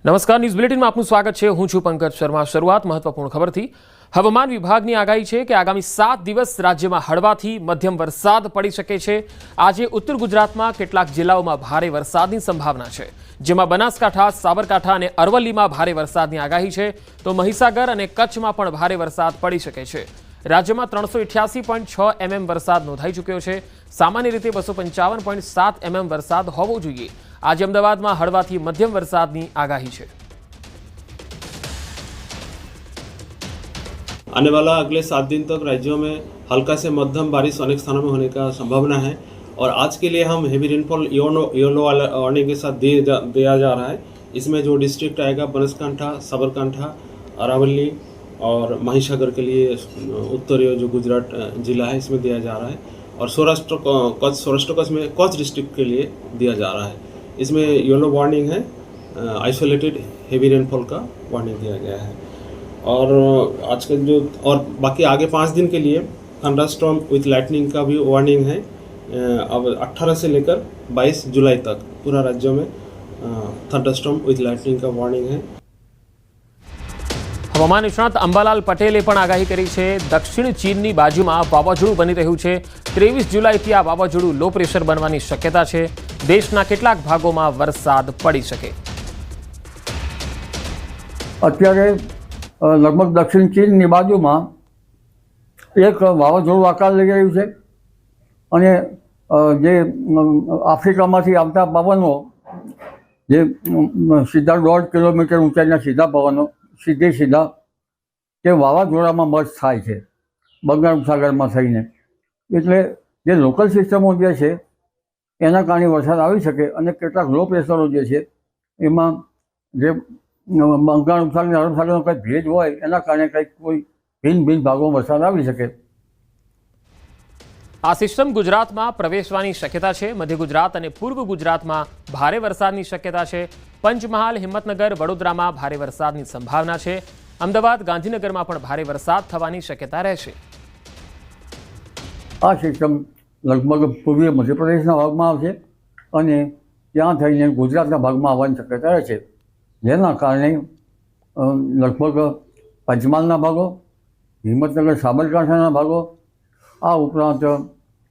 નમસ્કાર, ન્યૂઝ બુલેટિનમાં આપનું સ્વાગત છે। હું છું પંકજ શર્મા। શરૂઆત મહત્વપૂર્ણ ખબરથી। હવામાન વિભાગની આગાહી છે કે આગામી 7 દિવસ રાજ્યમાં હળવાથી મધ્યમ વરસાદ પડી શકે છે। આજે ઉત્તર ગુજરાતમાં કેટલાક જિલ્લાઓમાં ભારે વરસાદની સંભાવના છે, જેમાં બનાસકાંઠા, સાબરકાંઠા અને અરવલ્લીમાં ભારે વરસાદની આગાહી છે, તો મહીસાગર અને કચ્છમાં પણ ભારે વરસાદ પડી શકે છે। રાજ્યમાં 388.6 mm વરસાદ નોંધાઈ ચૂક્યો છે। સામાન્ય રીતે 255.7 mm વરસાદ હોવો જોઈએ। आज अमदावाद में हळवाथी मध्यम वरसादनी आगाही है। आने वाला अगले 7 दिन तक राज्यों में हल्का से मध्यम बारिश अनेक स्थानों में होने का संभावना है और आज के लिए हम हेवी रेनफॉल येलो वार्निंग के साथ दिया जा रहा है। इसमें जो डिस्ट्रिक्ट आएगा बनासकांठा, साबरकांठा, अरावली और महीसागर के लिए उत्तरीय जो गुजरात जिला है इसमें दिया जा रहा है और सौराष्ट्र कच्छ में कच्छ डिस्ट्रिक्ट के लिए दिया जा रहा है। इसमें येलो वार्निंग है, आइसोलेटेड हेवी रेनफॉल का वार्निंग दिया गया है। और आज के जो और बाकी आगे 5 दिन के लिए थंडरस्टॉर्म विथ लाइटनिंग का भी वार्निंग है। अब 18 से लेकर 22 जुलाई तक पूरा राज्य में थंडरस्टॉर्म विथ लाइटनिंग का वार्निंग है। हवामान निष्णात अंबालाल पटेले पण आगाही करी छे। दक्षिण चीननी बाजुमां वावाझोडुं बनी रह्युं छे। 23 जुलाईथी आ वावाझोडुं लो प्रेशर बनवानी शक्यता छे। देशना કેટલાક ભાગોમાં વરસાદ પડી શકે। અત્યારે લગભગ દક્ષિણ ચીનની બાજુમાં એક વાવાઝોડું આકાર લઈ રહ્યું છે અને જે આફ્રિકામાંથી આવતા પવનો જે સીધા 1.5 કિલોમીટર ઊંચાઈના સીધા પવનો સીધા તે વાવાઝોડામાં મર્જ થાય છે બંગાળ ઉપસાગરમાં થઈને। એટલે જે લોકલ સિસ્ટમો જે છે એના કારણે વરસાદ આવી શકે અને કેટલાક લો પ્રેશરો જે છે એમાં જે બંગાળ ઉપસાગર અરબ સાગરનો કંઈ ભેજ હોય એના કારણે કંઈક કોઈ ભિન્ન ભાગોમાં વરસાદ આવી શકે। આ સિસ્ટમ ગુજરાતમાં પ્રવેશવાની શક્યતા છે। મધ્ય ગુજરાત અને પૂર્વ ગુજરાતમાં ભારે વરસાદની શક્યતા છે। પંચમહાલ, હિંમતનગર, વડોદરામાં ભારે વરસાદની સંભાવના છે। અમદાવાદ, ગાંધીનગરમાં પણ ભારે વરસાદ થવાની શક્યતા રહેશે। આ સિસ્ટમ લગભગ પૂર્વીય મધ્યપ્રદેશના ભાગમાં આવશે અને ત્યાં થઈને ગુજરાતના ભાગમાં આવવાની શક્યતા રહે છે, જેના કારણે લગભગ પંચમહાલના ભાગો, હિંમતનગર, સાબરકાંઠાના ભાગો, આ ઉપરાંત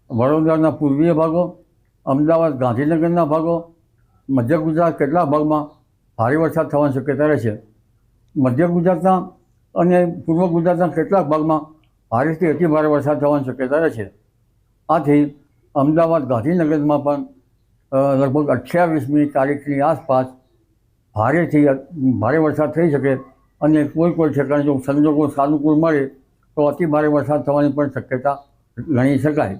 વડોદરાના પૂર્વીય ભાગો, અમદાવાદ, ગાંધીનગરના ભાગો, મધ્ય ગુજરાત કેટલાક ભાગમાં ભારે વરસાદ થવાની શક્યતા રહે છે। મધ્ય ગુજરાતના અને પૂર્વ ગુજરાતના કેટલાક ભાગમાં ભારેથી અતિ ભારે વરસાદ થવાની શક્યતા રહે છે। આથી અમદાવાદ, ગાંધીનગરમાં પણ લગભગ 28મી તારીખની આસપાસ ભારેથી ભારે વરસાદ થઈ શકે અને કોઈ ઠેકાણે જો સંજોગો સાનુકૂળ મળે તો અતિ ભારે વરસાદ થવાની પણ શક્યતા ગણી શકાય।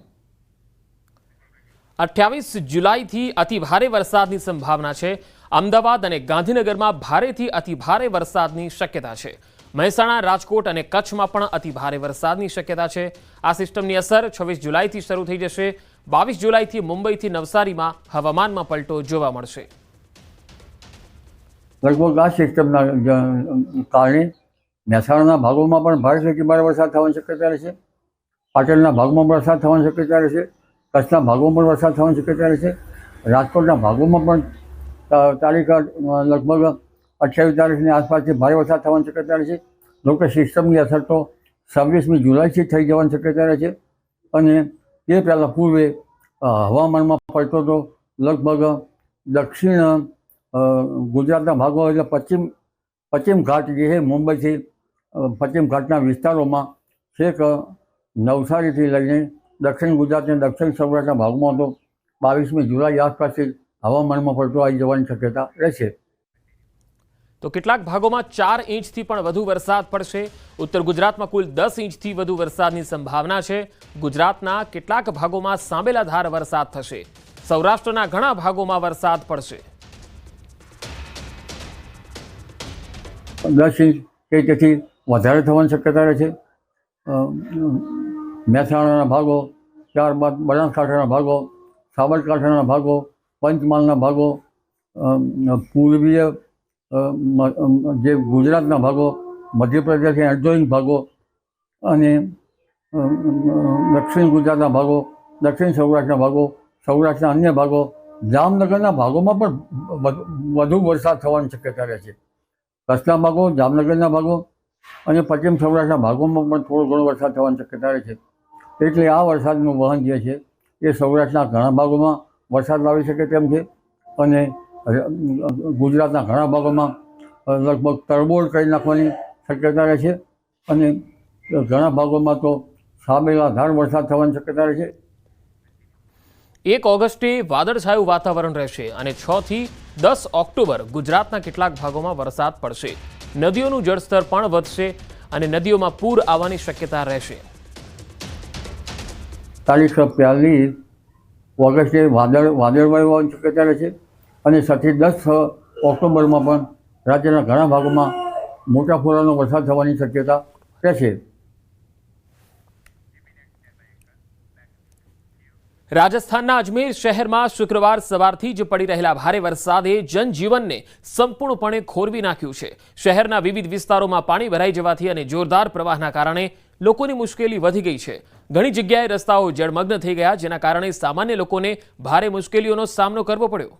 28 जुलाई अति भारे वरसादनी संभावना है। अमदावाद और गांधीनगर में भारे थी अति भारे वरसादनी शक्यता है। મહેસાણા, રાજકોટ અને કચ્છમાં પણ અતિ ભારે વરસાદની શક્યતા છે। આ સિસ્ટમની અસર 26 જુલાઈથી શરૂ થઈ જશે। 22 જુલાઈથી મુંબઈથી નવસારીમાં હવામાનમાં પલટો જોવા મળશે। લગભગ આ સિસ્ટમના કારણે મહેસાણાના ભાગોમાં પણ ભારેથી અતિ ભારે વરસાદ થવાની શક્યતા રહેશે। પાટણના ભાગમાં વરસાદ થવાની શક્યતા રહેશે। કચ્છના ભાગોમાં પણ વરસાદ થવાની શક્યતા રહેશે। રાજકોટના ભાગોમાં પણ તારીખ લગભગ 28 તારીખની આસપાસથી ભારે વરસાદ થવાની શક્યતા રહે છે। જોકે સિસ્ટમની અસર તો 26મી જુલાઈથી થઈ જવાની શક્યતા રહે છે અને તે પહેલાં પૂર્વે હવામાનમાં પડતો તો લગભગ દક્ષિણ ગુજરાતના ભાગો એટલે પશ્ચિમ ઘાટ જે છે મુંબઈથી પશ્ચિમ ઘાટના વિસ્તારોમાં છેક નવસારીથી લઈને દક્ષિણ ગુજરાતના દક્ષિણ સૌરાષ્ટ્રના ભાગમાં તો 22મી જુલાઈ આસપાસથી હવામાનમાં પડતો આવી જવાની શક્યતા રહેશે। તો કેટલાક ભાગોમાં 4 ઇંચથી પણ વધુ વરસાદ પડશે। ઉત્તર ગુજરાતમાં કુલ 10 ઇંચથી વધુ વરસાદની સંભાવના છે। ગુજરાતના કેટલાક ભાગોમાં સાંબેલાધાર વરસાદ થશે। સૌરાષ્ટ્રના ઘણા ભાગોમાં વરસાદ પડશે। 10 ઇંચ કે તેથી વધારે થવાની શક્યતા રહે છે। મહેસાણાના ભાગો, ત્યારબાદ બનાસકાંઠાના ભાગો, સાબરકાંઠાના ભાગો, પંચમહાલના ભાગો, પૂર્વીય જે ગુજરાતના ભાગો, મધ્યપ્રદેશના એડજોઇંગ ભાગો અને દક્ષિણ ગુજરાતના ભાગો, દક્ષિણ સૌરાષ્ટ્રના ભાગો, સૌરાષ્ટ્રના અન્ય ભાગો જામનગરના ભાગોમાં પણ વધુ વરસાદ થવાની શક્યતા રહે છે. કચ્છના ભાગો, જામનગરના ભાગો અને પશ્ચિમ સૌરાષ્ટ્રના ભાગોમાં પણ થોડો ઘણો વરસાદ થવાની શક્યતા રહે છે. એટલે આ વરસાદનું વહન જે છે એ સૌરાષ્ટ્રના ઘણા ભાગોમાં વરસાદ લાવી શકે તેમ છે અને ગુજરાતના ઘણા ભાગોમાં લગભગ તરબોળ કરી નાખવાની શક્યતા રહે છે અને ઘણા ભાગોમાં તો સાબેલાધાર વરસાદ થવાની શક્યતા રહે છે. 1 ઓગસ્ટે વાદળછાયું વાતાવરણ રહેશે અને 6 થી 10 ઓક્ટોબર ગુજરાતના કેટલાક ભાગોમાં વરસાદ પડશે. નદીઓનું જળસ્તર પણ વધશે અને નદીઓમાં પૂર આવવાની શક્યતા રહેશે. તારીખ 1 ઓગસ્ટે વાદળવાયુ આવવાની શક્યતા રહે છે અને 6 થી 10 ઓક્ટોબરમાં પણ રાજ્યના ઘણા ભાગોમાં મોટા ફોરાનો વરસાદ થવાની શક્યતા રહેશે. રાજસ્થાનના અજમેર શહેરમાં શુક્રવાર સવારથી જ પડી રહેલા ભારે વરસાદે જનજીવનને સંપૂર્ણપણે ખોરવી નાખ્યું છે. શહેરના વિવિધ વિસ્તારોમાં પાણી ભરાઈ જવાથી અને જોરદાર પ્રવાહના કારણે લોકોની મુશ્કેલી વધી ગઈ છે. ઘણી જગ્યાએ રસ્તાઓ જળમગ્ન થઈ ગયા, જેના કારણે સામાન્ય લોકોને ભારે મુશ્કેલીઓનો સામનો કરવો પડ્યો.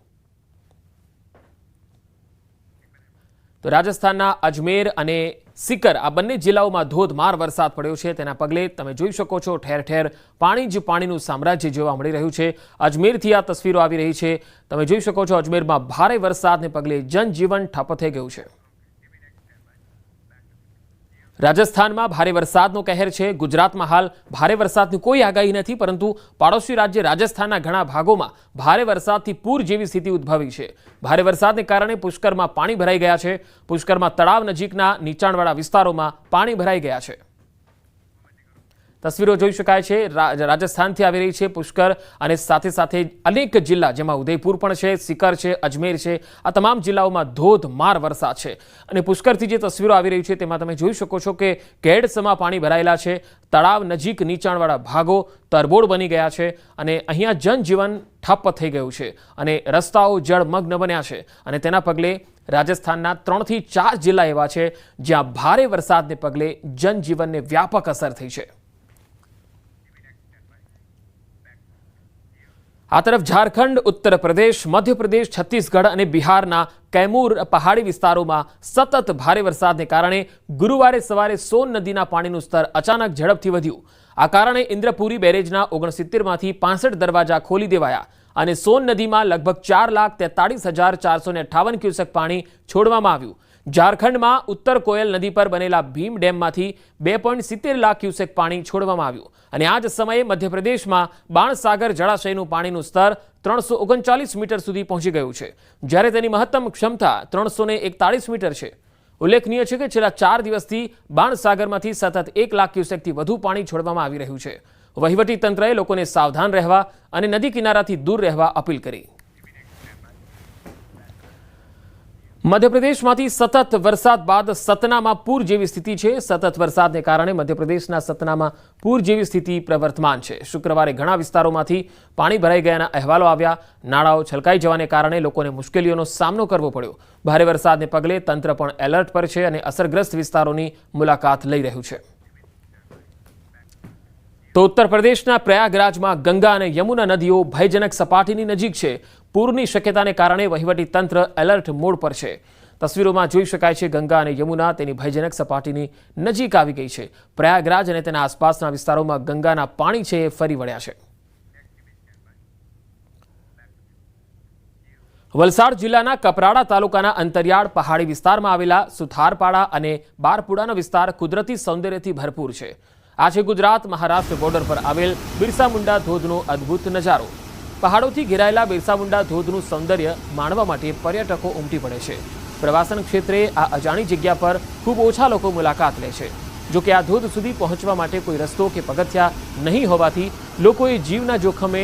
તો રાજસ્થાનના અજમેર અને સિકર આ બંને જિલ્લાઓમાં ધોધમાર વરસાદ પડ્યો છે. તેના પગલે તમે જોઈ શકો છો ઠેર ઠેર પાણી જ પાણીનું સામ્રાજ્ય જોવા મળી રહ્યું છે. અજમેરથી આ તસવીરો આવી રહી છે. તમે જોઈ શકો છો અજમેરમાં ભારે વરસાદને પગલે જનજીવન ઠપ થઈ ગયું છે. રાજસ્થાનમાં ભારે વરસાદનો કહેર છે. ગુજરાતમાં હાલ ભારે વરસાદની કોઈ આગાહી નથી, પરંતુ પાડોશી રાજ્ય રાજસ્થાનના ઘણા ભાગોમાં ભારે વરસાદથી પૂર જેવી સ્થિતિ ઉદ્ભવી છે. ભારે વરસાદને કારણે પુષ્કરમાં પાણી ભરાઈ ગયા છે. પુષ્કરમાં તળાવ નજીકના નીચાણવાળા વિસ્તારોમાં પાણી ભરાઈ ગયા છે. તસવીરો જોઈ શકાય છે. રાજસ્થાનથી આવી રહી છે પુષ્કર અને સાથે સાથે અનેક જિલ્લા, જેમાં ઉદયપુર પણ છે, સિકર છે, અજમેર છે, આ તમામ જિલ્લાઓમાં ધોધમાર વરસાદ છે. અને પુષ્કરથી જે તસવીરો આવી રહી છે તેમાં તમે જોઈ શકો છો કે કેડસમાં પાણી ભરાયેલા છે. તળાવ નજીક નીચાણવાળા ભાગો તરબોળ બની ગયા છે અને અહીંયા જનજીવન ઠપ થઈ ગયું છે અને રસ્તાઓ જળમગ્ન બન્યા છે. અને તેના પગલે રાજસ્થાનના 3 થી 4 જિલ્લા એવા છે જ્યાં ભારે વરસાદને પગલે જનજીવનને વ્યાપક અસર થઈ છે. આ તરફ ઝારખંડ, ઉત્તર પ્રદેશ, મધ્યપ્રદેશ, છત્તીસગઢ અને બિહારના કૈમૂર પહાડી વિસ્તારોમાં સતત ભારે વરસાદને કારણે ગુરુવારે સવારે સોન નદીના પાણીનું સ્તર અચાનક ઝડપથી વધ્યું. આ કારણે ઇન્દ્રપુરી બેરેજના 69માંથી 65 દરવાજા ખોલી દેવાયા અને સોન નદીમાં લગભગ 4,43,458 ક્યુસેક પાણી છોડવામાં આવ્યું. ઝારખંડમાં ઉત્તર કોયલ નદી પર બનેલા ભીમ ડેમમાંથી 2.70 લાખ ક્યુસેક પાણી છોડવામાં આવ્યું અને આ જ સમયે મધ્યપ્રદેશમાં બાણસાગર જળાશયનું પાણીનું સ્તર 339 મીટર સુધી પહોંચી ગયું છે, જ્યારે તેની મહત્તમ ક્ષમતા 341 મીટર છે. ઉલ્લેખનીય છે કે છેલ્લા 4 દિવસથી બાણસાગરમાંથી સતત 1 લાખ ક્યુસેકથી વધુ પાણી છોડવામાં આવી રહ્યું છે. વહીવટી તંત્રએ લોકોને સાવધાન રહેવા અને નદી કિનારાથી દૂર રહેવા અપીલ કરી. મધ્યપ્રદેશમાંથી સતત વરસાદ બાદ સતનામાં પૂર જેવી સ્થિતિ છે. સતત વરસાદને કારણે મધ્યપ્રદેશના સતનામાં પૂર જેવી સ્થિતિ પ્રવર્તમાન છે. શુક્રવારે ઘણા વિસ્તારોમાંથી પાણી ભરાઈ ગયાના અહેવાલો આવ્યા. નાળાઓ છલકાઈ જવાને કારણે લોકોને મુશ્કેલીઓનો સામનો કરવો પડ્યો. ભારે વરસાદને પગલે તંત્ર પણ એલર્ટ પર છે અને અસરગ્રસ્ત વિસ્તારોની મુલાકાત લઈ રહ્યું છે. તો ઉત્તર પ્રદેશના પ્રયાગરાજમાં ગંગા અને યમુના નદીઓ ભયજનક સપાટીની નજીક છે. પૂરની શક્યતાને કારણે વહીવટી તંત્ર એલર્ટ મોડ પર છે. તસવીરોમાં જોઈ શકાય છે ગંગા અને યમુના તેની ભયજનક સપાટીની નજીક આવી ગઈ છે. પ્રયાગરાજ અને તેના આસપાસના વિસ્તારોમાં ગંગાના પાણી છે એ ફરી વળ્યા છે. વલસાડ જિલ્લાના કપરાડા તાલુકાના અંતરિયાળ પહાડી વિસ્તારમાં આવેલા સુથારપાડા અને બારપુડાનો વિસ્તાર કુદરતી સૌંદર્યથી ભરપૂર છે. આ છે ગુજરાત મહારાષ્ટ્ર બોર્ડર પર આવેલ બિરસા મુંડા ધોધનો અદ્ભુત નજારો. પહાડોથી ઘેરાયેલા બિરસા મુંડા ધોધનું સૌંદર્ય માણવા માટે પર્યટકો ઉમટી પડે છે. પ્રવાસન ક્ષેત્રે આ અજાણી જગ્યા પર ખૂબ ઓછા લોકો મુલાકાત લે છે. જો કે આ ધોધ સુધી પહોંચવા માટે કોઈ રસ્તો કે પગથિયા નહીં હોવાથી લોકોએ જીવના જોખમે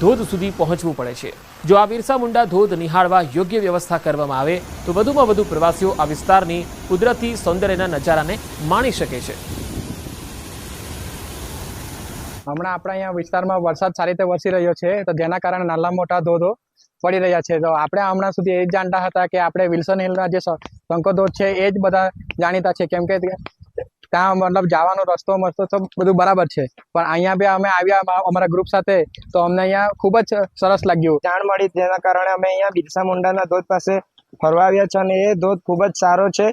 ધોધ સુધી પહોંચવું પડે છે. જો આ બિરસા મુંડા ધોધ નિહાળવા યોગ્ય વ્યવસ્થા કરવામાં આવે તો વધુમાં વધુ પ્રવાસીઓ આ વિસ્તારની કુદરતી સૌંદર્યના નજારાને માણી શકે છે. હમણાં આપણા અહીંયા વિસ્તારમાં વરસાદ સારી રીતે વરસી રહ્યો છે, તો જેના કારણે નાના મોટા ધોધો પડી રહ્યા છે. તો આપણે હમણાં સુધી એ જ જાણતા હતા કે આપણે વિલ્સન હિલના જે શંકર ધોધ છે એ જ બધા જાણીતા છે, કેમ કે ત્યાં મતલબ જવાનો રસ્તો મસ્તો સબ બધું બરાબર છે, પણ અહીંયા બી અમે આવ્યા અમારા ગ્રુપ સાથે તો અમને અહીંયા ખૂબ જ સરસ લાગ્યું, જાણ મળી, જેના કારણે અમે અહીંયા બિરસા મુંડાના ધોધ પાસે ફરવા આવ્યા છે અને એ ધોધ ખૂબ જ સારો છે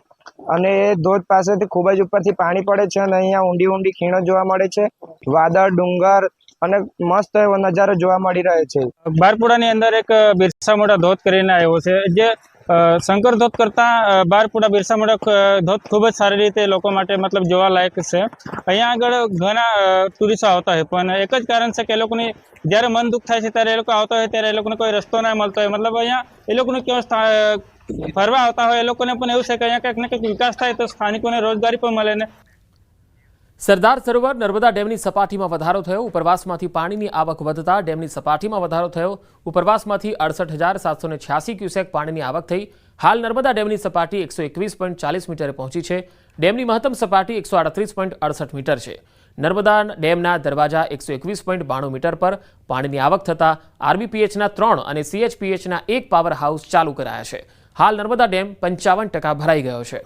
અને એ ધોધ પાસેથી ખૂબ જ ઉપરથી પાણી પડે છે અને અહીંયા ઊંડી ઊંડી ખીણો જોવા મળે છે, વાદળ, ડુંગર અને મસ્ત એવો નજારો જોવા મળી રહ્યો છે। બારપુડાની અંદર એક બિરસા મુંડા ધોધ કરીને આવ્યો છે, જે શંકર ધોધ કરતાં બારપુડા બિરસા મુંડા ધોધ ખૂબ જ સારી રીતે લોકો માટે મતલબ જોવાલાયક છે। અહીંયા આગળ ઘણા ટુરિસ્ટો આવતા હોય, પણ એક જ કારણ છે કે એ લોકોની જ્યારે મન દુઃખ થાય છે ત્યારે એ લોકો આવતા હોય ત્યારે એ લોકોને કોઈ રસ્તો ના મળતો હોય, મતલબ અહીંયા એ લોકોને કેવો ફરવા આવતા હોય એ લોકોને પણ એવું છે કે અહીંયા કંઈક ને કંઈક વિકાસ થાય તો સ્થાનિકોને રોજગારી પણ મળે ને। સરદાર સરોવર નર્મદા ડેમની સપાટીમાં વધારો થયો, ઉપરવાસમાંથી પાણીની આવક વધતા ડેમની સપાટીમાં વધારો થયો, ઉપરવાસમાંથી 68,786 ક્યુસેક પાણીની આવક થઈ। હાલ નર્મદા ડેમની સપાટી 121.40 મીટરે પહોંચી છે। ડેમની મહત્તમ સપાટી 138.68 મીટર છે। નર્મદા ડેમના દરવાજા 121.92 મીટર પર પાણીની આવક થતાં આરબીપીએચના 3 અને સીએચપીએચના 1 પાવર હાઉસ ચાલુ કરાયા છે। હાલ નર્મદા ડેમ 55% ભરાઈ ગયો છે।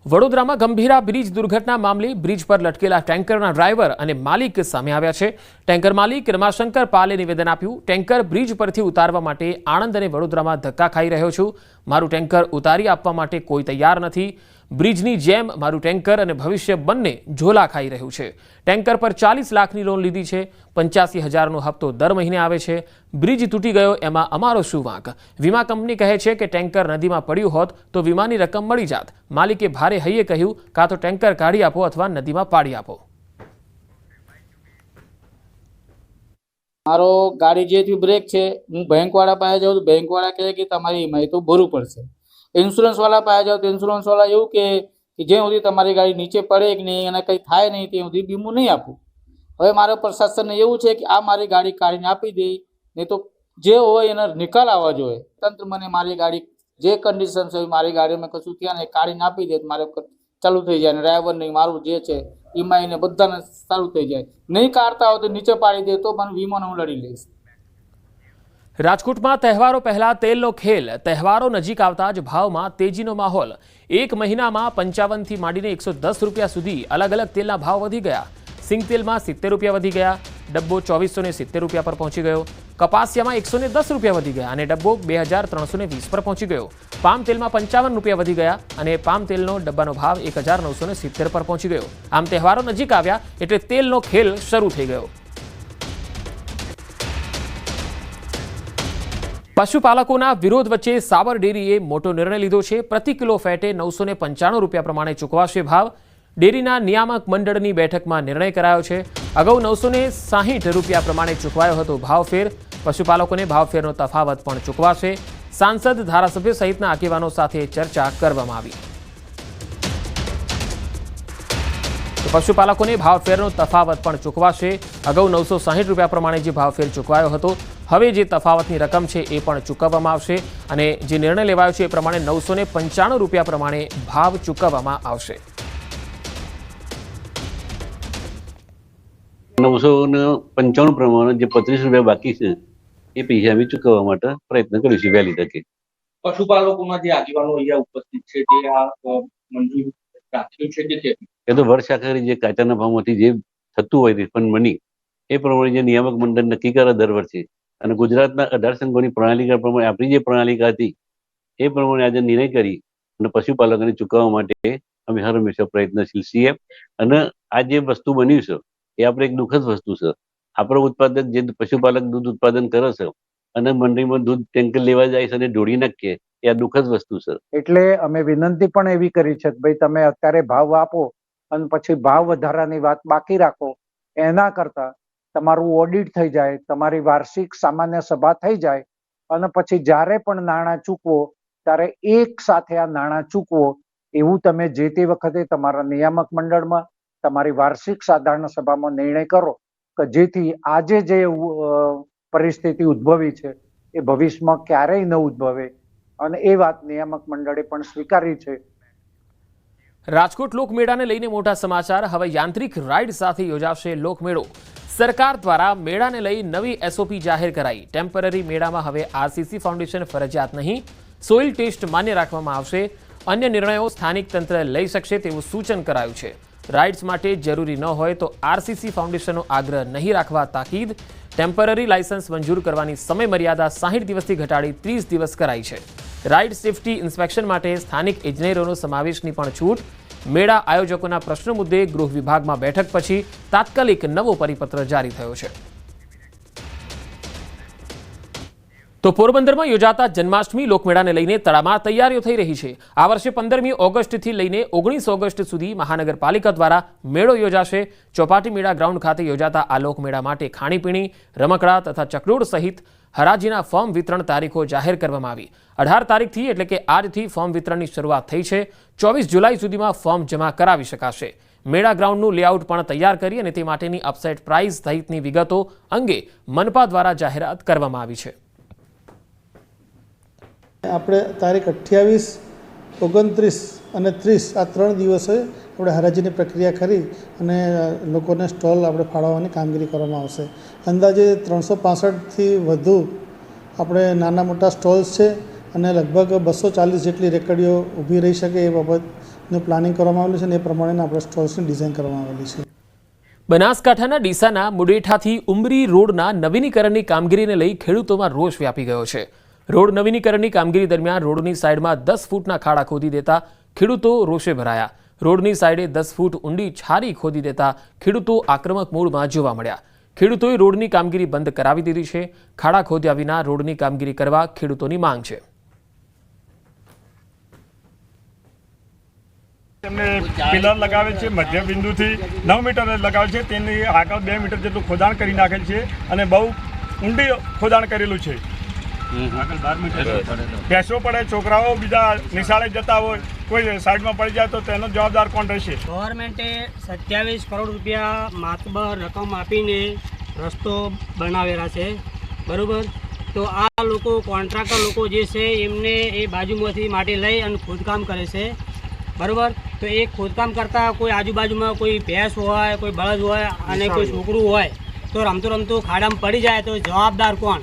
વડોદરામાં ગંભીરા બ્રિજ દુર્ઘટના મામલે બ્રિજ પર લટકેલા ટેન્કરના ડ્રાઈવર અને માલિક સામે આવ્યા છે। ટેન્કર માલિક રમાશંકર પાલે નિવેદન આપ્યું, ટેન્કર બ્રિજ પરથી ઉતારવા માટે આણંદ અને વડોદરામાં ધક્કા ખાઈ રહ્યો છું, મારું ટેન્કર ઉતારી આપવા માટે કોઈ તૈયાર નથી, બ્રિજની જેમ મારું ટેન્કર અને ભવિષ્ય બંને ઝોલા ખાઈ રહ્યું છે। ટેન્કર પર 40 લાખની લોન લીધી છે, 85,000નો હપ્તો દર મહિને આવે છે, બ્રિજ તૂટી ગયો એમાં અમારો શું વાંક? વીમા કંપની કહે છે કે ટેન્કર નદીમાં પડ્યું હોત તો વીમાની રકમ મળી જાત। માલિકે ભારે હૈયે કહ્યું, કાં તો ટેન્કર કાઢી આપો અથવા નદીમાં પાડી આપો। મારો ગાડી જે થયું બ્રેક છે, હું બેંકવાળા પાસે જાઉં તો બેંકવાળા કહે કે તમારી ઈએમઆઈ તો ભરવું પડશે। ઇન્સ્યોરન્સવાળા પાસે જાઓ તો ઇન્સ્યોરન્સવાળા એવું કે જ્યાં સુધી તમારી ગાડી નીચે પડે કે નહીં અને કંઈ થાય નહીં ત્યાં સુધી વીમો નહીં આપું। હવે મારા પ્રશાસનને એવું છે કે આ મારી ગાડી કાઢીને આપી દે, નહીં તો જે હોય એનો નિકાલ આવવા જોઈએ। તંત્ર મને મારી ગાડી જે કન્ડિશન છે મારી ગાડીમાં કશું ત્યાં ને કાઢીને આપી દે, મારે ચાલુ થઈ જાય, ને ડ્રાઈવર નહીં મારું જે છે ઈએમઆઈ ને બધાને ચાલુ થઈ જાય। નહીં કાઢતા હોય તો નીચે પાડી દે તો મને વીમોને હું લડી લઈશ। રાજકોટમાં તહેવારો પહેલા તેલનો ખેલ, તહેવારો નજીક આવતા જ ભાવમાં તેજીનો માહોલ। એક મહિનામાં 55 થી માંડીને 110 રૂપિયા સુધી અલગ અલગ તેલના ભાવ વધી ગયા। સિંગ તેલમાં 70 રૂપિયા વધી ગયા, ડબ્બો 2470 રૂપિયા પર પહોંચી ગયો। કપાસિયામાં 110 રૂપિયા વધી ગયા અને ડબ્બો 2320 પર પહોંચી ગયો। પામ તેલમાં 55 રૂપિયા વધી ગયા અને પામ તેલનો ડબ્બાનો ભાવ 1970 પર પહોંચી ગયો। આમ તહેવારો નજીક આવ્યા એટલે તેલનો ખેલ શરૂ થઈ ગયો। પશુપાલકોના વિરોધ વચ્ચે સાબર ડેરીએ મોટો નિર્ણય લીધો છે। પ્રતિ કિલો ફેટે 995 રૂપિયા પ્રમાણે ચૂકવાશે ભાવ। ડેરીના નિયામક મંડળની બેઠકમાં નિર્ણય કરાયો છે। અગાઉ 960 રૂપિયા પ્રમાણે ચૂકવાયો હતો ભાવફેર। પશુપાલકોને ભાવફેરનો તફાવત પણ ચૂકવાશે। સાંસદ, ધારાસભ્ય સહિતના આગેવાનો સાથે ચર્ચા કરવામાં આવી। પશુપાલકોને ભાવફેરનો તફાવત પણ ચૂકવાશે। અગાઉ 960 રૂપિયા પ્રમાણે જે ભાવફેર ચૂકવાયો હતો, હવે જે તફાવતની રકમ છે એ પણ ચૂકવવામાં આવશે અને જે નિર્ણય લેવાયો છે એ પ્રમાણે 995 રૂપિયા પ્રમાણે ભાવ ચૂકવવામાં આવશે। 995 પ્રમાણે જે 35 રૂપિયા બાકી છે એ પૈસા અમે ચૂકવવા માટે પ્રયત્ન કરીશું વહેલી તકે। પશુપાલકોના જે આગેવાનો અહીંયા ઉપસ્થિત છે તે આ મંજૂર રાખ્યું છે કે એ તો વર્ષ આખરે જે કાચાના ભાવમાંથી જે થતું હોય રિફંડ મની એ પ્રમાણે જે નિયામક મંડળ નક્કી કરે દર વર્ષે અને ગુજરાતના 18 સંઘોની પ્રણાલિકા પ્રમાણે આપણી જે પ્રણાલિકા હતી એ પ્રમાણે આજે નિર્ણય કરી અને પશુપાલકોને ચૂકવવા માટે અમે હર હંમેશા પ્રયત્નશીલ છીએ। અને આ જે વસ્તુ બન્યું છે એ આપણે એક દુઃખદ વસ્તુ છે। આપણો ઉત્પાદક જે પશુપાલક દૂધ ઉત્પાદન કરે છે અને મંડળીમાં દૂધ ટેન્કર લેવા જાય છે અને ઢોળી નાખીએ એ આ દુઃખદ વસ્તુ છે। એટલે અમે વિનંતી પણ એવી કરી છે કે ભાઈ તમે અત્યારે ભાવ આપો અને પછી ભાવ વધારાની વાત બાકી રાખો, એના કરતા તમારું ઓડિટ થઈ જાય, તમારી વાર્ષિક સામાન્ય સભા થઈ જાય અને પછી જ્યારે પણ નાણાં ચૂકવો ત્યારે એક સાથે આ નાણાં ચૂકવો એવું તમે જે તે વખતે તમારા નિયામક મંડળમાં તમારી વાર્ષિક સાધારણ સભામાં નિર્ણય કરો કે જેથી આજે જે પરિસ્થિતિ ઉદ્ભવી છે એ ભવિષ્યમાં ક્યારેય ન ઉદ્ભવે અને એ વાત નિયામક મંડળે પણ સ્વીકારી છે। રાજકોટ લોકમેળાને લઈને મોટા સમાચાર। હવે યાંત્રિક રાઇડ સાથે યોજાશે લોકમેળો। સરકાર દ્વારા મેળાને લઈ નવી એસઓપી જાહેર કરાઈ। ટેમ્પરરી મેળામાં હવે આરસીસી ફાઉન્ડેશન ફરજિયાત નહીં, સોઇલ ટેસ્ટ માન્ય રાખવામાં આવશે। અન્ય નિર્ણયો સ્થાનિક તંત્ર લઈ શકશે તેવું સૂચન કરાયું છે. રાઇડ્સ માટે જરૂરી ન હોય તો આરસીસી ફાઉન્ડેશનનો આગ્રહ નહીં રાખવા તાકીદ. ટેમ્પરરી લાયસન્સ મંજૂર કરવાની સમય મર્યાદા 60 દિવસથી ઘટાડી 30 દિવસ કરાઈ છે. રાઇડ સેફટી ઇન્સ્પેક્શન માટે સ્થાનિક ઇજનેરોનો સમાવેશની પણ છૂટ. મેળા આયોજકોના પ્રશ્નો મુદ્દે ગૃહ વિભાગમાં બેઠક પછી તાત્કાલિક નવો પરિપત્ર જારી થયો છે. તો પોરબંદરમાં યોજાતા જન્માષ્ટમી લોકમેળાને લઈને તડામાર તૈયારીઓ થઈ રહી છે. આ વર્ષે 15મી ઓગસ્ટથી લઈને 19 ઓગસ્ટ સુધી મહાનગરપાલિકા દ્વારા મેળો યોજાશે. ચોપાટી મેળા ગ્રાઉન્ડ ખાતે યોજાતા આ લોકમેળા માટે ખાણીપીણી, રમકડા તથા ચકડોળ સહિત હરાજીના ફોર્મ વિતરણ તારીખો જાહેર કરવામાં આવી. 18 તારીખથી એટલે કે આજથી ફોર્મ વિતરણની શરૂઆત થઈ છે. 24 જુલાઈ સુધીમાં ફોર્મ જમા કરાવી શકાશે. મેળા ગ્રાઉન્ડનું લેઆઉટ પણ તૈયાર કરી અને તે માટેની અપસેટ પ્રાઇસ સહિતની વિગતો અંગે મનપા દ્વારા જાહેરાત કરવામાં આવી છે. આપણે તારીખ 28, 29 અને 30 આ 3 દિવસે આપણે હરાજીની પ્રક્રિયા કરી અને લોકોને સ્ટોલ આપણે ફાળવવાની કામગીરી કરવામાં આવશે. અંદાજે 365થી વધુ આપણે નાના મોટા સ્ટોલ્સ છે અને લગભગ 240 જેટલી રેકડીઓ ઊભી રહી શકે એ બાબતનું પ્લાનિંગ કરવામાં આવેલું છે અને એ પ્રમાણેના આપણે સ્ટોલ્સની ડિઝાઇન કરવામાં આવેલી છે. બનાસકાંઠાના ડીસાના મુડેઠાથી ઉમરી રોડના નવીનીકરણની કામગીરીને લઈ ખેડૂતોમાં રોષ વ્યાપી ગયો છે. રોડ નવીનીકરણની કામગીરી દરમિયાન રોડની સાઈડમાં 10 ફૂટના ખાડા ખોદી દેતા ખેડૂતો રોષે ભરાયા. રોડની સાઈડે 10 ફૂટ ઊંડી છારી ખોદી દેતા ખેડૂતો આક્રમક મૂડમાં જોવા મળ્યા. ખેડૂતોએ રોડની કામગીરી બંધ કરાવી દીધી છે. ખાડા ખોદ્યા વિના રોડની કામગીરી કરવા ખેડૂતોની માંગ છે. તેમને પિલર લગાવેલ છે, મધ્ય બિંદુથી 9 મીટર લગાવેલ છે, તેની આગળ 2 મીટર જેટલું ખોદાણ કરી નાખેલ છે અને બહુ ઊંડી ખોદાણ કરેલું છે. બેસવો પડે, છોકરાઓ બીજા નિશાળે જતા હોય, કોઈ સાઈડમાં પડી જાય તો તેનો જવાબદાર કોણ રહેશે? ગવર્મેન્ટે 27 કરોડ રૂપિયા માતબર રકમ આપીને રસ્તો બનાવેલા છે, બરાબર. તો આ લોકો કોન્ટ્રાક્ટર લોકો જે છે એમને એ બાજુમાંથી માટી લઈ અને ખોદકામ કરે છે, બરાબર. તો એ ખોદકામ કરતાં કોઈ આજુબાજુમાં કોઈ ભેંસ હોય, કોઈ બળદ હોય અને કોઈ છોકરું હોય તો રમતું ખાડામાં પડી જાય તો જવાબદાર કોણ?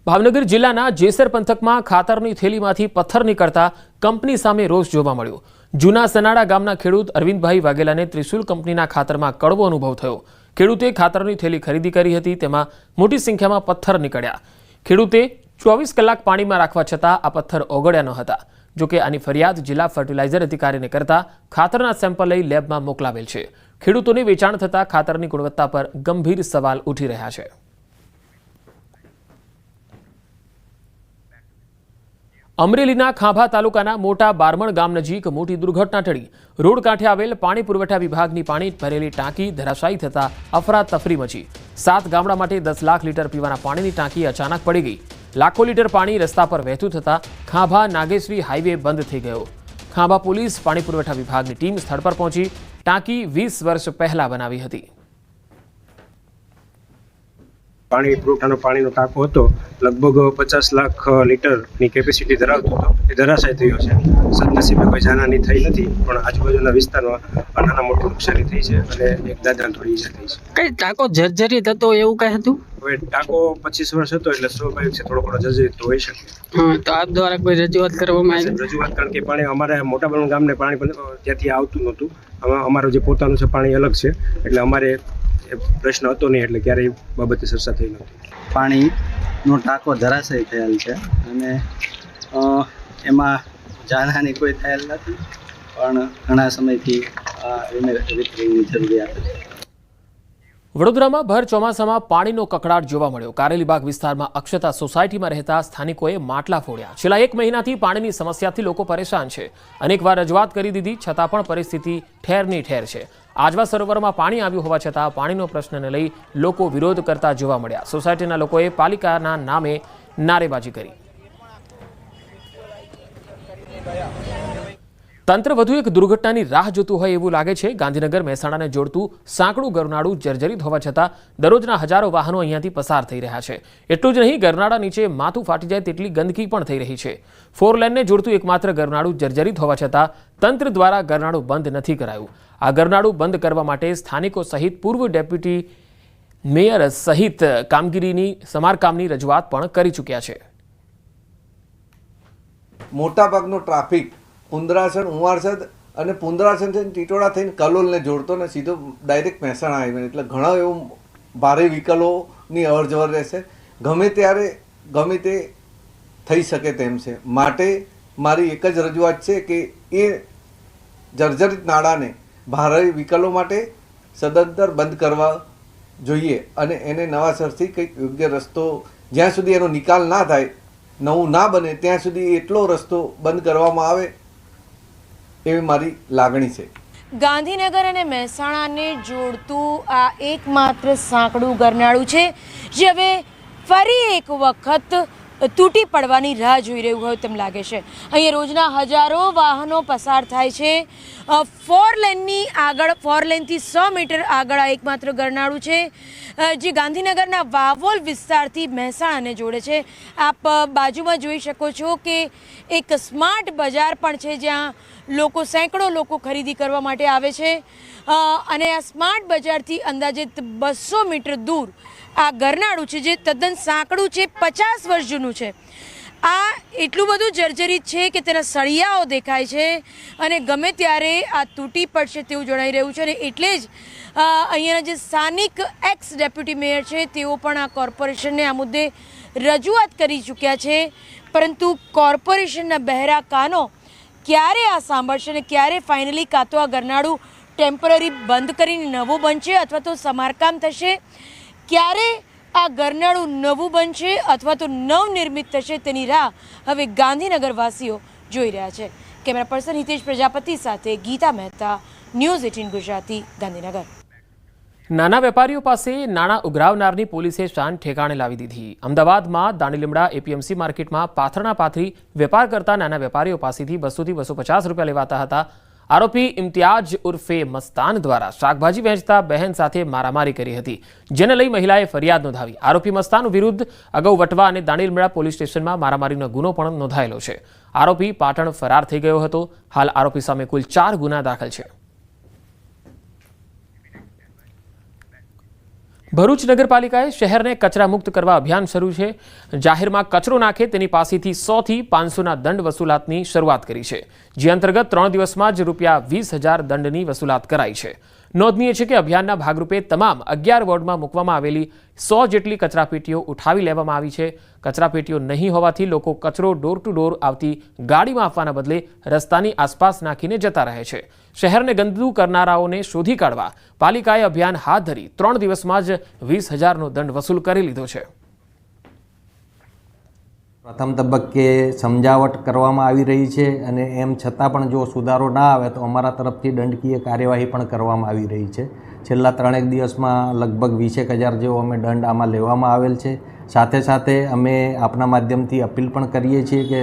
ભાવનગર જિલ્લાના જેસર પંથકમાં ખાતરની થેલીમાંથી પથ્થર નીકળતા કંપની સામે રોષ જોવા મળ્યો. જૂના સનાડા ગામના ખેડૂત અરવિંદભાઈ વાઘેલાને ત્રિશુલ કંપનીના ખાતરમાં કડવો અનુભવ થયો. ખેડૂતે ખાતરની થેલી ખરીદી કરી હતી, તેમાં મોટી સંખ્યામાં પથ્થર નીકળ્યા. ખેડૂતે 24 કલાક પાણીમાં રાખવા છતાં આ પથ્થર ઓગળ્યા ન હતા. જોકે આની ફરિયાદ જિલ્લા ફર્ટિલાઇઝર અધિકારીને કરતા ખાતરના સેમ્પલ લઈ લેબમાં મોકલાવેલ છે. ખેડૂતોને વેચાણ થતા ખાતરની ગુણવત્તા પર ગંભીર સવાલ ઉઠી રહ્યા છે. અમરેલીના ખાંભા તાલુકાના મોટા બારમણ ગામ નજીક મોટી દુર્ઘટના ટળી. રોડ કાંઠે આવેલ પાણી પુરવઠા વિભાગની પાણી ભરેલી ટાંકી ધરાશાયી થતા અફરાતફરી મચી. 7 ગામડા માટે 10 લાખ લીટર પીવાના પાણીની ટાંકી અચાનક પડી ગઈ. લાખો લીટર પાણી રસ્તા પર વહેતું થતા ખાંભા નાગેશ્રી હાઈવે બંધ થઈ ગયો. ખાંભા પોલીસ પાણી પુરવઠા વિભાગની ટીમ સ્થળ પર પહોંચી ટાંકી 20 વર્ષ પહેલા બનાવી હતી. પાણી પુરવઠાનો પાણીનો ટાંકો હતો, લગભગ 50 લાખ લીટરની કેપેસિટી ધરાવતો હતો. એ ધરાશાય થયો છે. સદનસીબે કોઈ જાનહાની થઈ નથી, પણ આજુબાજુના વિસ્તારમાં નાના મોટી નુકસાની થઈ છે અને એક દાદાને થોડી ઈજા થઈ છે. કઈ ટાંકો જર્જરિત હતો એવું કઈ હતું? હવે ટાંકો 25 વર્ષ હતો એટલે સ્વાભાવિક છે થોડો ઘણો જર્જરિત હોઈ શકે. તો આપ દ્વારા કોઈ રજૂઆત કરવામાં આવી? રજૂઆત, કારણ કે પાણી અમારે મોટા બારમણ ગામને પાણી ત્યાંથી આવતું નહોતું. અમારું જે પોતાનું છે પાણી અલગ છે, એટલે અમારે પ્રશ્ન હતો નહીં, એટલે ક્યારેય બાબતે ચર્ચા થઈ નહોતી. પાણીનો ટાંકો ધરાશયી થયેલ છે અને એમાં જાનહાની કોઈ થયેલ નથી, પણ ઘણા સમયથી રિપેરિંગની જરૂરિયાત છે. વડોદરામાં ભર ચોમાસામાં પાણીનો કકળાટ જોવા મળ્યો. કારેલીબાગ વિસ્તારમાં અક્ષતા સોસાયટીમાં રહેતા સ્થાનિકોએ માટલા ફોડ્યા. છેલ્લા 1 મહિનાથી પાણીની સમસ્યાથી લોકો પરેશાન છે. અનેકવાર રજૂઆત કરી દીધી છતાં પણ પરિસ્થિતિ ઠેરની ઠેર છે. આજવા સરોવરમાં પાણી આવ્યું હોવા છતાં પાણીનો પ્રશ્નને લઈ લોકો વિરોધ કરતા જોવા મળ્યા. સોસાયટીના લોકોએ પાલિકાના નામે નારેબાજી કરી. તંત્ર વધુ એક દુર્ઘટનાની રાહ જોતું હોય એવું લાગે છે. ગાંધીનગર મહેસાણાને જોડતું સાંકડું ગરનાળું જર્જરિત હોવા છતાં દરરોજના હજારો વાહનો અહીંયાથી પસાર થઈ રહ્યા છે. એટલું જ નહીં, ગરનાળા નીચે માથું ફાટી જાય તેટલી ગંદકી પણ થઈ રહી છે. 4 લેનને જોડતું એકમાત્ર ગરનાળું જર્જરિત હોવા છતાં તંત્ર દ્વારા ગરનાળું બંધ નથી કરાયું. આ ગરનાળું બંધ કરવા માટે સ્થાનિકો સહિત પૂર્વ ડેપ્યુટી મેયર સહિત કામગીરીની સમારકામની રજૂઆત પણ કરી ચૂક્યા છે. મોટાભાગનો ટ્રાફિક ઉંદરાસણ ઉવારસદ અને પુંદરાસન થઈને ટીટોળા થઈને કલોલને જોડતો ને સીધો ડાયરેક્ટ મહેસાણા હાઈવે, એટલે ઘણા એવું ભારે વ્હીકલોની અવર જવર રહેશે. ગમે ત્યારે ગમે તે થઈ શકે તેમ છે. માટે મારી એક જ રજૂઆત છે કે એ જર્જરિત નાળાને ભારે વ્હીકલો માટે સદંતર બંધ કરવા જોઈએ અને એને નવાસરથી કંઈક યોગ્ય રસ્તો, જ્યાં સુધી એનો નિકાલ ના થાય, નવું ના બને ત્યાં સુધી એટલો રસ્તો બંધ કરવામાં આવે એવી મારી લાગણી છે. ગાંધીનગર અને મહેસાણાને જોડતું આ એકમાત્ર સાંકડું ગરનાળું છે જે હવે ફરી એક વખત તૂટી પડવાની રાહ જોઈ રહ્યું હોય તેમ લાગે છે. અહીંયા રોજના હજારો વાહનો પસાર થાય છે. 4 લેનની આગળ, 4 લેનથી 100 મીટર આગળ આ એકમાત્ર ગરનાળું છે જે ગાંધીનગરના વાવોલ વિસ્તારથી મહેસાણાને જોડે છે. આપ બાજુમાં જોઈ શકો છો કે એક સ્માર્ટ બજાર પણ છે જ્યાં સેંકડો લોકો ખરીદી કરવા માટે આવે છે અને આ સ્માર્ટ બજારથી અંદાજિત 200 મીટર દૂર આ ગરનાળું છે જે તદ્દન સાંકડું છે, 50 વર્ષ જૂનું છે. આ એટલું બધું જર્જરિત છે કે તેના સળિયાઓ દેખાય છે અને ગમે ત્યારે આ તૂટી પડશે તેવું જણાઈ રહ્યું છે. અને એટલે જ અહીંયાના જે સ્થાનિક એક્સ ડેપ્યુટી મેયર છે તેઓ પણ આ કોર્પોરેશનને આ મુદ્દે રજૂઆત કરી ચૂક્યા છે, પરંતુ કોર્પોરેશનના બહેરા કાનો ક્યારે આ સાંભળશે અને ક્યારે ફાઇનલી કાં તો આ ગરનાળું ટેમ્પરરી બંધ કરીને નવું બનશે અથવા તો સમારકામ થશે, ક્યારે આ ગરનાળું નવું બનશે અથવા તો નવનિર્મિત થશે તેની રાહ હવે ગાંધીનગર વાસીઓ જોઈ રહ્યા છે. કેમેરા પર્સન હિતેશ પ્રજાપતિ સાથે ગીતા મહેતા, ન્યૂઝ 18 ગુજરાતી, ગાંધીનગર. નાના વેપારીઓ પાસે નાણાં ઉઘરાવનારની પોલીસે શાન ઠેકાણે લાવી દીધી. અમદાવાદમાં દાણીલીમડા એપીએમસી માર્કેટમાં પાથરણા પાથરી વેપાર કરતા નાના વેપારીઓ પાસેથી 200 થી 250 રૂપિયા લેવાતા હતા. આરોપી ઇમ્તિયાજ ઉર્ફે મસ્તાન દ્વારા શાકભાજી વેચતા બહેન સાથે મારામારી કરી હતી, જેને લઈ મહિલાએ ફરિયાદ નોંધાવી. આરોપી મસ્તાન વિરુદ્ધ અગાઉ વટવા અને દાણીલીમડા પોલીસ સ્ટેશનમાં મારામારીનો ગુનો પણ નોંધાયેલો છે. આરોપી પાટણ ફરાર થઈ ગયો હતો. હાલ આરોપી સામે કુલ 4 ગુના દાખલ છે. ભરૂચ નગરપાલિકાએ શહેરને કચરા મુક્ત કરવા અભિયાન શરૂ છે. જાહેરમાં કચરો નાખે તેની પાસેથી 100 થી 500ના દંડ વસૂલાતની શરૂઆત કરી છે, જે અંતર્ગત 3 દિવસમાં જ ₹20,000 દંડની વસૂલાત કરાઈ છે. નોંધનીય છે કે અભિયાનના ભાગરૂપે તમામ 11 વોર્ડમાં મૂકવામાં આવેલી 100 જેટલી કચરાપેટીઓ ઉઠાવી લેવામાં આવી છે. કચરાપેટીઓ નહીં હોવાથી લોકો કચરો ડોર ટુ ડોર આવતી ગાડીમાં આપવાના બદલે રસ્તાની આસપાસ નાખીને જતા રહે છે. શહેરને ગંદુ કરનારાઓને શોધી કાઢવા પાલિકાએ અભિયાન હાથ ધરી 3 દિવસમાં જ 20,000નો દંડ વસૂલ કરી લીધો છે. પ્રથમ તબક્કે સમજાવટ કરવામાં આવી રહી છે અને એમ છતાં પણ જો સુધારો ના આવે તો અમારા તરફથી દંડકીય કાર્યવાહી પણ કરવામાં આવી રહી છે. છેલ્લા 3 દિવસમાં લગભગ 20,000 જેવો અમે દંડ આમાં લેવામાં આવેલ છે. સાથે સાથે અમે આપના માધ્યમથી અપીલ પણ કરીએ છીએ કે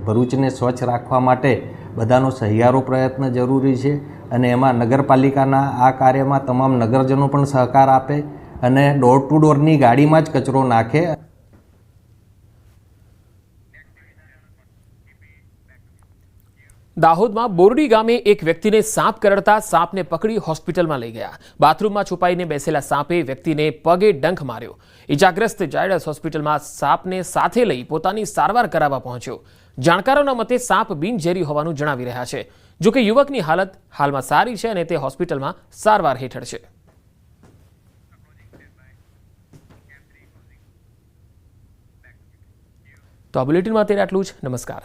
ભરૂચને સ્વચ્છ રાખવા માટે બધાનો સહિયારો પ્રયત્ન જરૂરી છે અને એમાં નગરપાલિકાના આ કાર્યમાં તમામ નગરજનો પણ સહકાર આપે અને ડોર ટુ ડોરની ગાડીમાં જ કચરો નાખે. દાહોદમાં બોરડી ગામે એક વ્યક્તિને સાપ કરડતા સાપને પકડી હોસ્પિટલમાં લઈ ગયા. બાથરૂમમાં છુપાઈને બેસેલા સાપે વ્યક્તિને પગે ડંખ માર્યો. ઇજાગ્રસ્ત ઝાયડસ હોસ્પિટલમાં સાપને સાથે લઈ પોતાની સારવાર કરાવવા પહોંચ્યો. જાણકારોના મતે સાપ બિનઝેરી હોવાનું જણાવી રહ્યા છે. જોકે યુવકની હાલત હાલમાં સારી છે અને તે હોસ્પિટલમાં સારવાર હેઠળ છે. તો આ બુલેટિનમાં અત્યારે આટલું જ. નમસ્કાર.